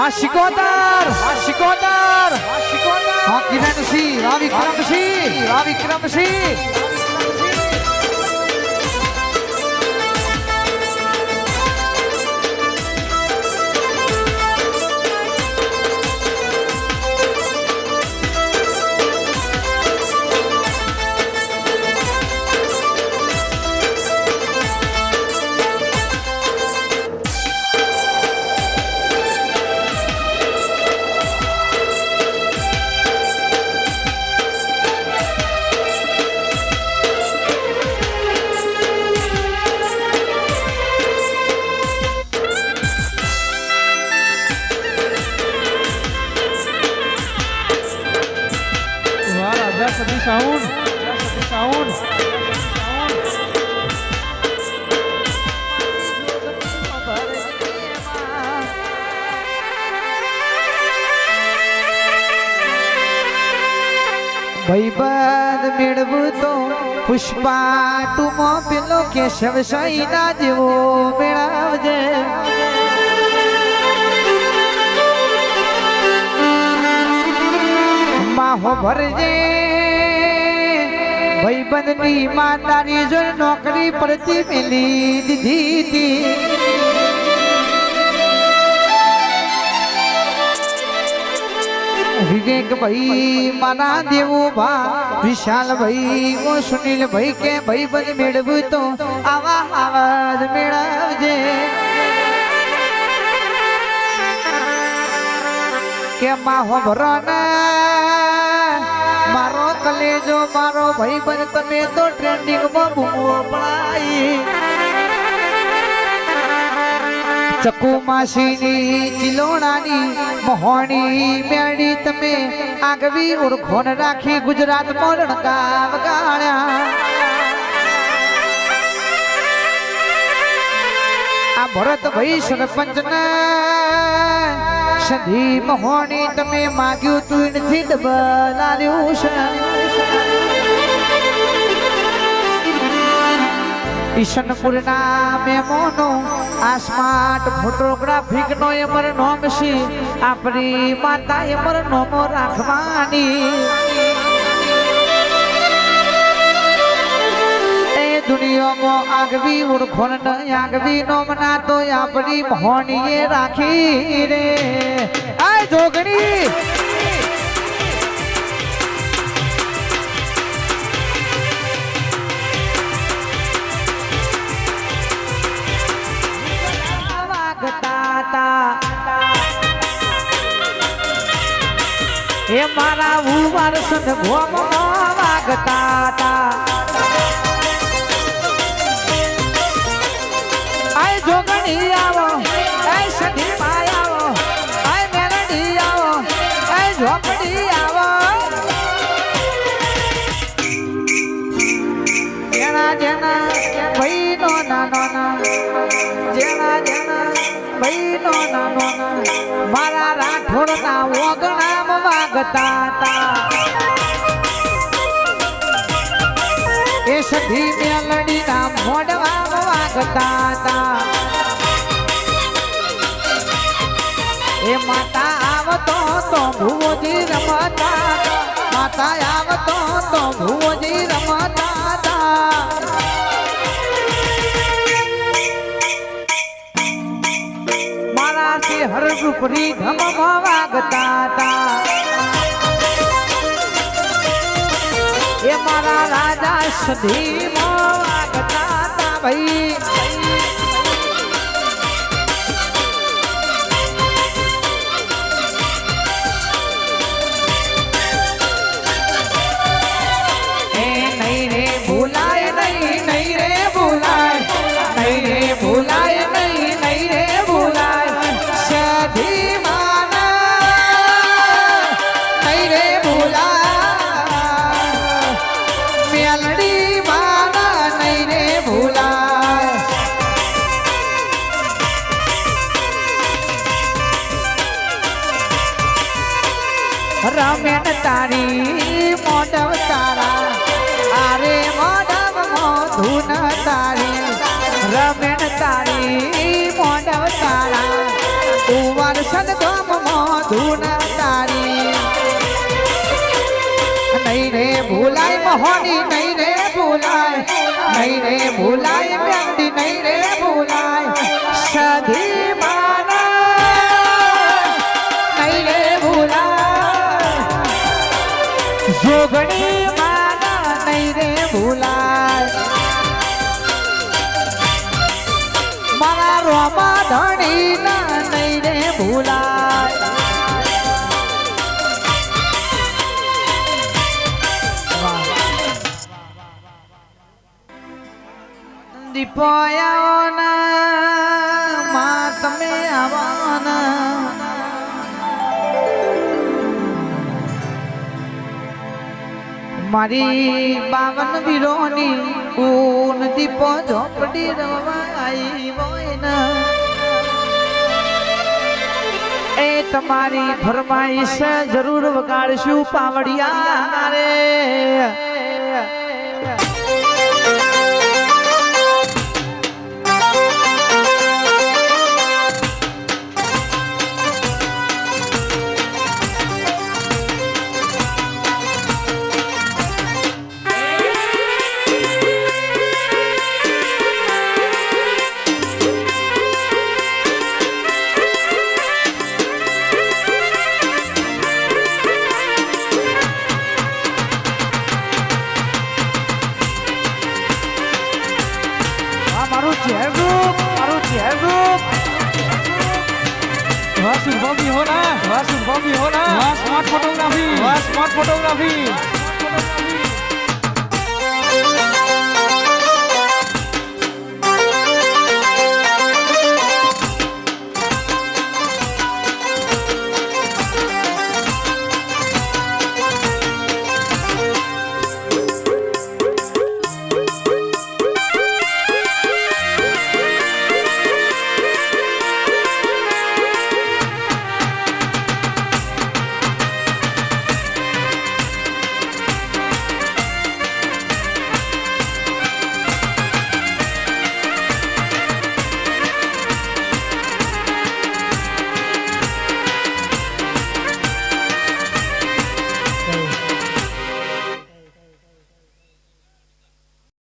વાશિકોદર વાશિકોદર વાશિકોદર હા કિરણસિંહ વિક્રમસિંહ સાઉન્ડ ભાઈબંધ મેળવું તો પુષ્પા ટુમાં પેલો કેશવ સૈના જેવો મેળવજે માહો ભરજે ભાઈબંધની માતાની જો નોકરી પડતી મેલી દીધી વિવેક ભાઈ મારા દેવો ભા વિશાલ ભાઈ ઓ સુનિલ ભાઈ કે ભાઈબંધ મેળવું તો આવા આવાજ મેળવજે કે માહો ભરો મારો કલેજો મારો ભાઈબંધ તમે તો ટ્રેન્ડિંગ માં બૂમો પડાઈ ચકુ માસીની ચિલોણાની મોહણી મેળી તમે આગવી ઓળખોન રાખી ગુજરાત માં રણકા વગાડ્યા આ ભરત ભાઈ સરપંચ સધી મોહણી તમે માગ્યું તું નથી ડબલાલ્યું છે ઈશનપુરના મેમોનો આ સ્માર્ટ ફોટોગ્રાફિક નો એમર નોમ છે આપણી માતા એમર નોમો રાખવાની એ દુનિયામાં આગવી ઓળખોણ આગવી નોમના તો આપણી મોહણીએ રાખી રે આ જોગણી એ મારા ઉવાર સંગ ગોમમાં વાગતા તા આય જોગણી આવો આય સધી માં આવો આય મેરડી આવો આય ઝોપડી આવો જેના જેના ભાઈ નો નાનો જેના જેના ભાઈ નો નાનો મારા રાઠોડ ના ઓગણા વાગતા તા એ સધી મેલડી ના મોઢવા વાગતા તા એ માતા આવતો તો ભુવજી રમતા માતા આવતો તો ભુવજી રમતા તા મારાથી હર રૂપરી ધમમાં વાગતા તા એ મારા રાજા સધી વાગતા તા ભાઈ એ નહીં રે ભૂલાય નહીં નહીં રે ભૂલાય નહીં રે ભૂલાય નહીં નહીં રે ભૂલાય સધી માના નહીં રે ભૂલાય મેલડી માના નહીં રે ભૂલાય રમેન તારી મોઢવ તારા આરે મોઢવ મોધુન તારી રમેન તારી મોઢવ તારા કુંવર સદગમમાં ધૂન તારી નહીં રે ભૂલાય મહોની નહીં રે ભૂલાય નહીં રે ભૂલાય મેંદી નહીં રે ભૂલાય સધી મારા નહીં રે ભૂલાય જોગણી મારા નહીં રે ભૂલાય મારા રોમા ધણી ના નહીં રે ભૂલાય દીપોયાઓના માં તમે આવવાના મારી 52 વીરોની ઊન દીપો ઝોપડી રવા આવી હોય ના એ તમારી ફરમાઈશ જરૂર વગાડશું પાવડિયા રે મારું ચહેર ગ્રુપ वाह सुबह भी हो ना वाह स्मार्ट फोटोग्राफी